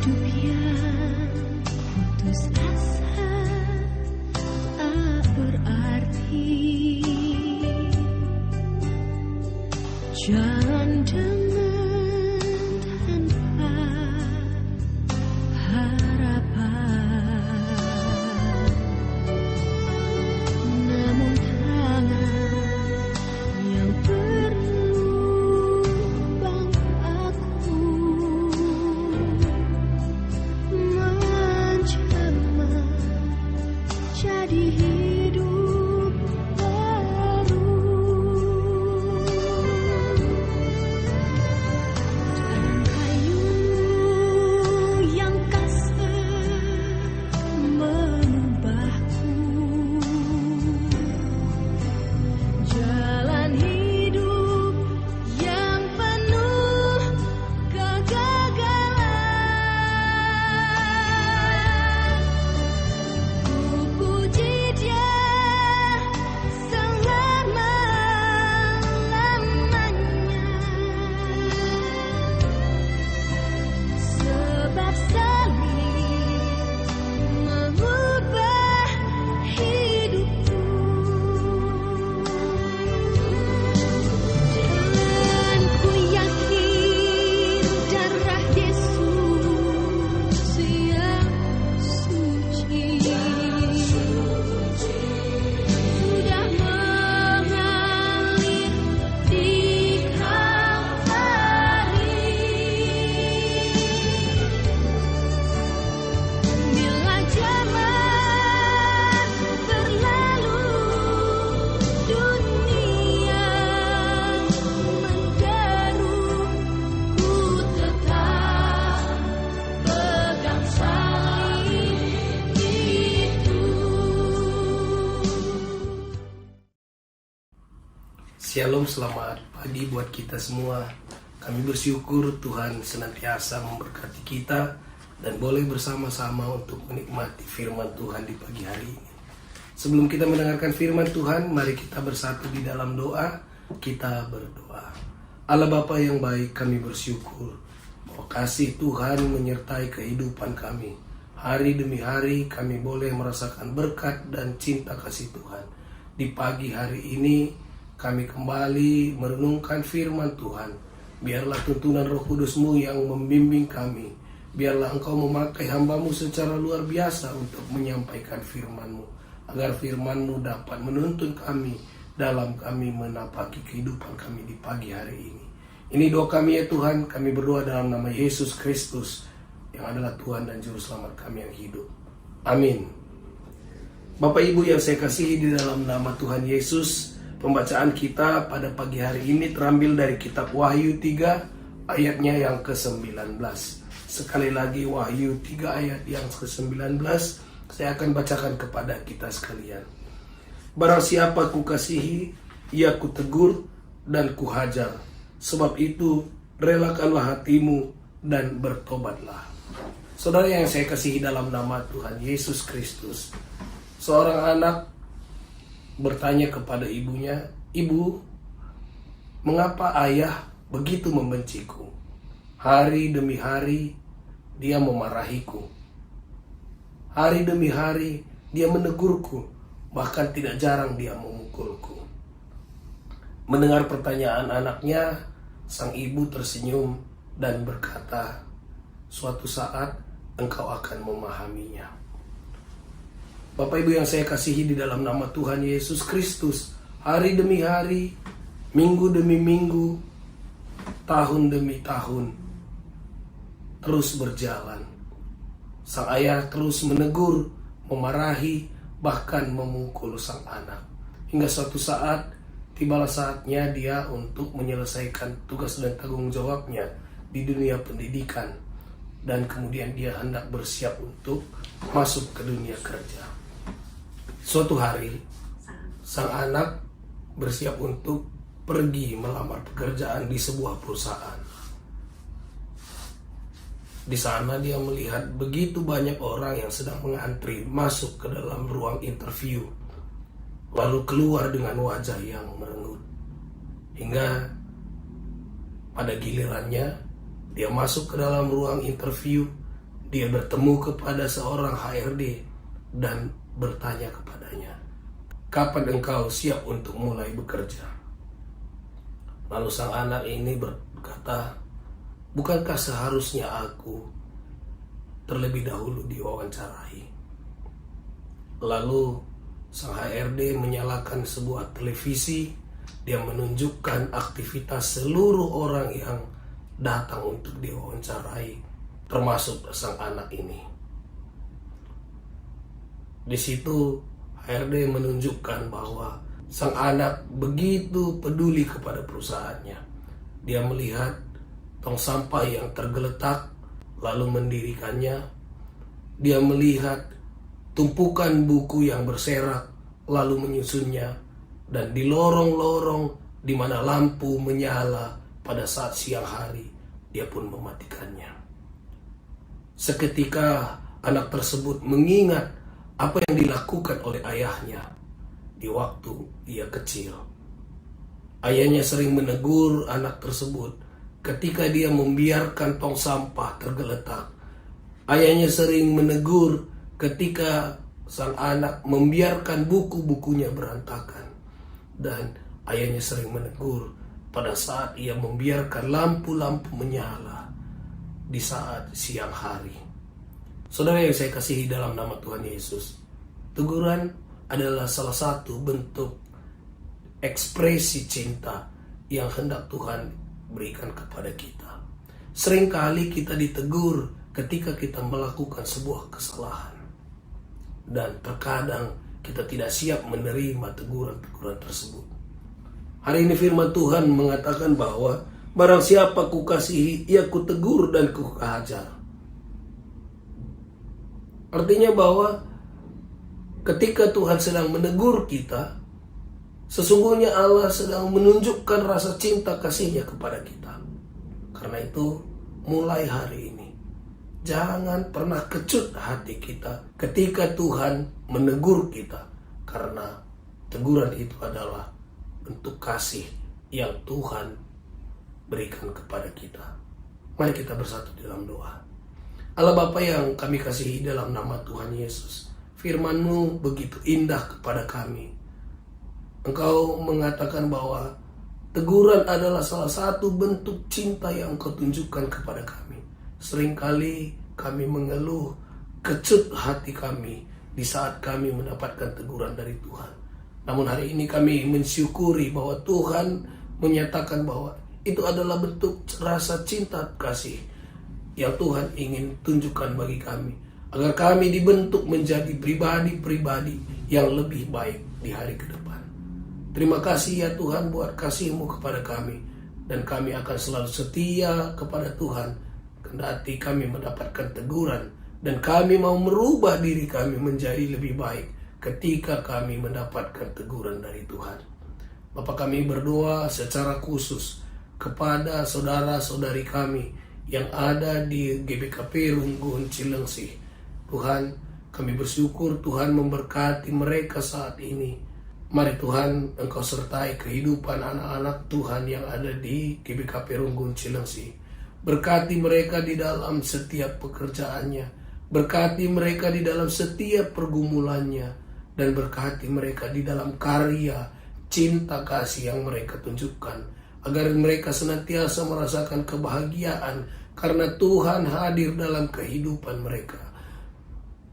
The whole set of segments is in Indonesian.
hidup yang putus asa tak berarti. Jalan dengan tanpa harapan, namun tangan yang berlubang aku menjamah jadi hidup baru. Jalan kayu yang kasar mengubahku, jalan hidup yang penuh kegagalan. Ku puji Dia selama-lamanya, sebab salib mengubah hidupku. Dan ku yakin darah Yesus yang suci sudah mengalir di Kalvari. Bila zaman berlalu, dunia menderu, ku tetap pegang salib itu. Shalom, selamat pagi buat kita semua. Kami bersyukur Tuhan senantiasa memberkati kita dan boleh bersama-sama untuk menikmati firman Tuhan di pagi hari ini. Sebelum kita mendengarkan firman Tuhan, mari kita bersatu di dalam doa. Kita berdoa. Allah Bapa yang baik, kami bersyukur bahwa kasih Tuhan menyertai kehidupan kami. Hari demi hari kami boleh merasakan berkat dan cinta kasih Tuhan. Di pagi hari ini kami kembali merenungkan firman Tuhan. Biarlah tuntunan Roh Kudus-Mu yang membimbing kami. Biarlah Engkau memakai hamba-Mu secara luar biasa untuk menyampaikan firman-Mu, agar firman-Mu dapat menuntun kami dalam kami menapaki kehidupan kami di pagi hari ini. Ini doa kami ya Tuhan, kami berdoa dalam nama Yesus Kristus yang adalah Tuhan dan Juru Selamat kami yang hidup. Amin. Bapak Ibu yang saya kasihi di dalam nama Tuhan Yesus, pembacaan kita pada pagi hari ini terambil dari kitab Wahyu 3 ayatnya yang ke-19. Sekali lagi Wahyu 3 ayat yang ke-19 saya akan bacakan kepada kita sekalian. Barang siapa kukasihi, ia kutegur dan kuhajar. Sebab itu relakanlah hatimu dan bertobatlah. Saudara yang saya kasihi dalam nama Tuhan Yesus Kristus, seorang anak bertanya kepada ibunya, "Ibu, mengapa ayah begitu membenciku? Hari demi hari dia memarahiku. Hari demi hari dia menegurku, bahkan tidak jarang dia memukulku." Mendengar pertanyaan anaknya, sang ibu tersenyum dan berkata, "Suatu saat engkau akan memahaminya." Bapak Ibu yang saya kasihi di dalam nama Tuhan Yesus Kristus, hari demi hari, minggu demi minggu, tahun demi tahun, terus berjalan. Sang ayah terus menegur, memarahi, bahkan memukul sang anak. Hingga suatu saat, tibalah saatnya dia untuk menyelesaikan tugas dan tanggung jawabnya di dunia pendidikan. Dan kemudian dia hendak bersiap untuk masuk ke dunia kerja. Suatu hari, sang anak bersiap untuk pergi melamar pekerjaan di sebuah perusahaan. Di sana dia melihat begitu banyak orang yang sedang mengantri masuk ke dalam ruang interview, lalu keluar dengan wajah yang merengut. Hingga pada gilirannya dia masuk ke dalam ruang interview dia bertemu kepada seorang HRD dan bertanya kepadanya, "Kapan engkau siap untuk mulai bekerja?" Lalu sang anak ini berkata, "Bukankah seharusnya aku terlebih dahulu diwawancarai?" Lalu sang HRD menyalakan sebuah televisi. Dia menunjukkan aktivitas seluruh orang yang datang untuk diwawancarai, termasuk sang anak ini. Di situ HRD menunjukkan bahwa sang anak begitu peduli kepada perusahaannya. Dia melihat tong sampah yang tergeletak lalu mendirikannya. Dia melihat tumpukan buku yang berserak lalu menyusunnya, dan di lorong-lorong di mana lampu menyala pada saat siang hari, dia pun mematikannya. Seketika anak tersebut mengingat apa yang dilakukan oleh ayahnya di waktu ia kecil. Ayahnya sering menegur anak tersebut ketika dia membiarkan tong sampah tergeletak. Ayahnya sering menegur ketika sang anak membiarkan buku-bukunya berantakan. Dan ayahnya sering menegur pada saat ia membiarkan lampu-lampu menyala di saat siang hari. Saudara yang saya kasihi dalam nama Tuhan Yesus, teguran adalah salah satu bentuk ekspresi cinta yang hendak Tuhan berikan kepada kita. Seringkali kita ditegur ketika kita melakukan sebuah kesalahan, dan terkadang kita tidak siap menerima teguran-teguran tersebut. Hari ini firman Tuhan mengatakan bahwa barang siapa kukasihi, ia kutegur dan kuhajar. Artinya bahwa ketika Tuhan sedang menegur kita, sesungguhnya Allah sedang menunjukkan rasa cinta kasihnya kepada kita. Karena itu, mulai hari ini, jangan pernah kecut hati kita ketika Tuhan menegur kita, karena teguran itu adalah bentuk kasih yang Tuhan berikan kepada kita. Mari kita bersatu dalam doa. Allah Bapa yang kami kasihi dalam nama Tuhan Yesus, firman-Mu begitu indah kepada kami. Engkau mengatakan bahwa teguran adalah salah satu bentuk cinta yang Engkau tunjukkan kepada kami. Seringkali kami mengeluh, kecut hati kami di saat kami mendapatkan teguran dari Tuhan. Namun hari ini kami mensyukuri bahwa Tuhan menyatakan bahwa itu adalah bentuk rasa cinta kasih yang Tuhan ingin tunjukkan bagi kami, agar kami dibentuk menjadi pribadi-pribadi yang lebih baik di hari ke depan. Terima kasih ya Tuhan buat kasih-Mu kepada kami, dan kami akan selalu setia kepada Tuhan kendati kami mendapatkan teguran, dan kami mau merubah diri kami menjadi lebih baik ketika kami mendapatkan teguran dari Tuhan. Bapa, kami berdoa secara khusus kepada saudara-saudari kami yang ada di GBKP Runggun Cilengsi. Tuhan, kami bersyukur Tuhan memberkati mereka saat ini. Mari Tuhan, Engkau sertai kehidupan anak-anak Tuhan yang ada di GBKP Runggun Cilengsi. Berkati mereka di dalam setiap pekerjaannya, berkati mereka di dalam setiap pergumulannya, dan berkati mereka di dalam karya cinta kasih yang mereka tunjukkan, agar mereka senantiasa merasakan kebahagiaan karena Tuhan hadir dalam kehidupan mereka.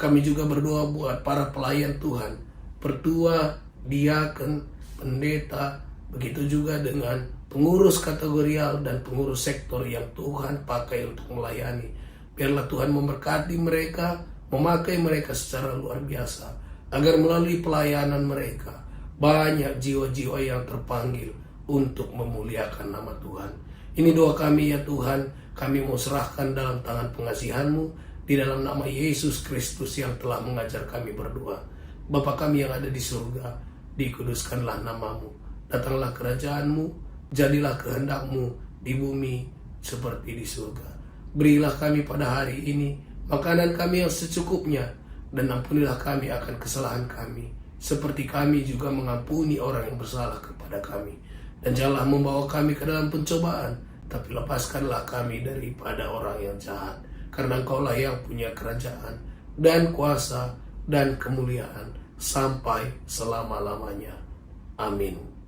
Kami juga berdoa buat para pelayan Tuhan, pertua, diaken, pendeta, begitu juga dengan pengurus kategorial dan pengurus sektor yang Tuhan pakai untuk melayani. Biarlah Tuhan memberkati mereka, memakai mereka secara luar biasa, agar melalui pelayanan mereka banyak jiwa-jiwa yang terpanggil untuk memuliakan nama Tuhan. Ini doa kami ya Tuhan, kami mau serahkan dalam tangan pengasihan-Mu, di dalam nama Yesus Kristus yang telah mengajar kami berdoa. Bapa kami yang ada di surga, dikuduskanlah nama-Mu, datanglah kerajaan-Mu, jadilah kehendak-Mu di bumi seperti di surga. Berilah kami pada hari ini makanan kami yang secukupnya, dan ampunilah kami akan kesalahan kami, seperti kami juga mengampuni orang yang bersalah kepada kami. Dan janganlah membawa kami ke dalam pencobaan, tapi lepaskanlah kami daripada orang yang jahat. karena Engkaulah yang punya kerajaan dan kuasa dan kemuliaan sampai selama-lamanya. Amin.